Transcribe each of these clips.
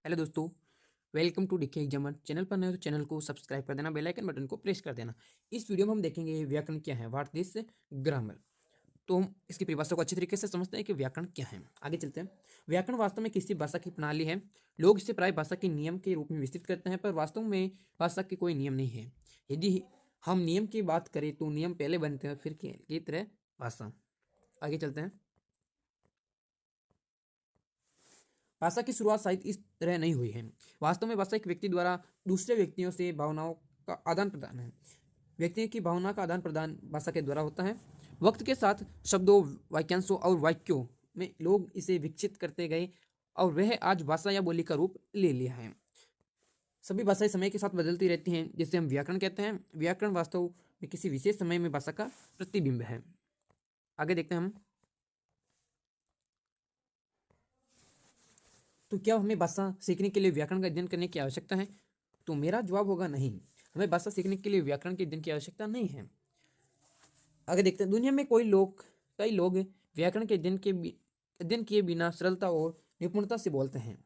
Hello दोस्तों, welcome to DK Examer. Channel पर नए हो तो चैनल को सब्सक्राइब कर देना, बेल आइकन बटन को प्रेस कर देना। इस वीडियो में हम देखेंगे व्याकरण क्या है, व्हाट दिस ग्रामर। तो हम इसकी परिभाषा को अच्छी तरीके से समझते हैं कि व्याकरण क्या है। आगे चलते हैं। व्याकरण वास्तव में किसी भाषा की प्रणाली है। लोग इसे प्राय भाषा के नियम के रूप में विस्तृत करते हैं, पर वास्तव में भाषा के कोई नियम नहीं है। यदि हम नियम की बात करें तो नियम पहले बनते हैं, फिर की तरह भाषा। आगे चलते हैं। भाषा की शुरुआत शायद इस तरह नहीं हुई है। वास्तव में भाषा एक व्यक्ति द्वारा दूसरे व्यक्तियों से भावनाओं का आदान प्रदान है। व्यक्ति की भावना का आदान प्रदान भाषा के द्वारा होता है। वक्त के साथ शब्दों, वाक्यांशों और वाक्यों में लोग इसे विकसित करते गए और वह आज भाषा या बोली का रूप ले लिया है। सभी भाषाएं समय के साथ बदलती रहती हैं, जिसे हम व्याकरण कहते हैं। व्याकरण वास्तव में किसी विशेष समय में भाषा का प्रतिबिंब है। आगे देखते हैं हम। तो क्या हमें भाषा सीखने के लिए व्याकरण का अध्ययन करने की आवश्यकता है? तो मेरा जवाब होगा नहीं। हमें भाषा सीखने के लिए व्याकरण के अध्ययन की आवश्यकता नहीं है। आगे देखते हैं। दुनिया में कई लोग व्याकरण के अध्ययन किए बिना सरलता और निपुणता से बोलते हैं।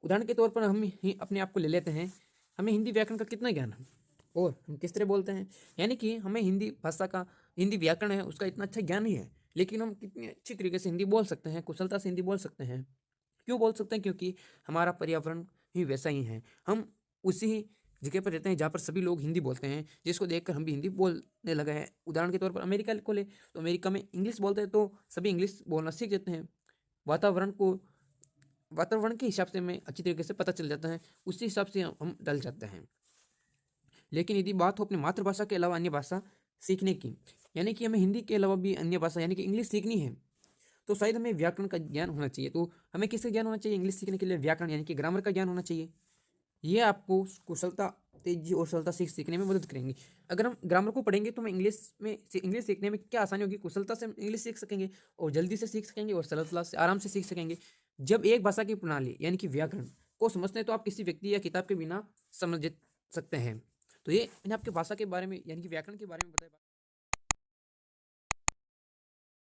उदाहरण के तौर पर हम ही अपने आप को ले लेते हैं। हमें हिंदी व्याकरण का कितना ज्ञान है और हम किस तरह बोलते हैं। यानी कि हमें हिंदी भाषा का, हिंदी व्याकरण है उसका इतना अच्छा ज्ञान नहीं है, लेकिन हम कितनी अच्छी तरीके से हिंदी बोल सकते हैं, कुशलता से हिंदी बोल सकते हैं। क्यों बोल सकते हैं? क्योंकि हमारा पर्यावरण ही वैसा ही है। हम उसी जगह पर रहते हैं जहाँ पर सभी लोग हिंदी बोलते हैं, जिसको देखकर हम भी हिंदी बोलने लगे हैं। उदाहरण के तौर पर अमेरिका को ले, तो अमेरिका में इंग्लिश बोलते हैं तो सभी इंग्लिश बोलना सीख जाते हैं। वातावरण को वातावरण के हिसाब से हमें अच्छी तरीके से पता चल जाता है, उसी हिसाब से हम ढल जाते हैं। लेकिन यदि बात हो अपनी मातृभाषा के अलावा अन्य भाषा सीखने की, यानी कि हमें हिंदी के अलावा भी अन्य भाषा यानी कि इंग्लिश सीखनी है, तो शायद हमें व्याकरण का ज्ञान होना चाहिए। तो हमें किसका ज्ञान होना चाहिए इंग्लिश सीखने के लिए? व्याकरण यानी कि ग्रामर का ज्ञान होना चाहिए। ये आपको कुशलता, तेजी और सरलता सीखने में मदद करेंगे। अगर हम ग्रामर को पढ़ेंगे तो हमें इंग्लिश सीखने में क्या आसानी होगी, कुशलता से हम इंग्लिश सीख सकेंगे और जल्दी से सीख सकेंगे और सरलता से आराम से सीख सकेंगे। जब एक भाषा की प्रणाली यानी कि व्याकरण को समझते हैं तो आप किसी व्यक्ति या किताब के बिना समझ सकते हैं। तो ये मैंने आपके भाषा के बारे में यानी कि व्याकरण के बारे में बताया।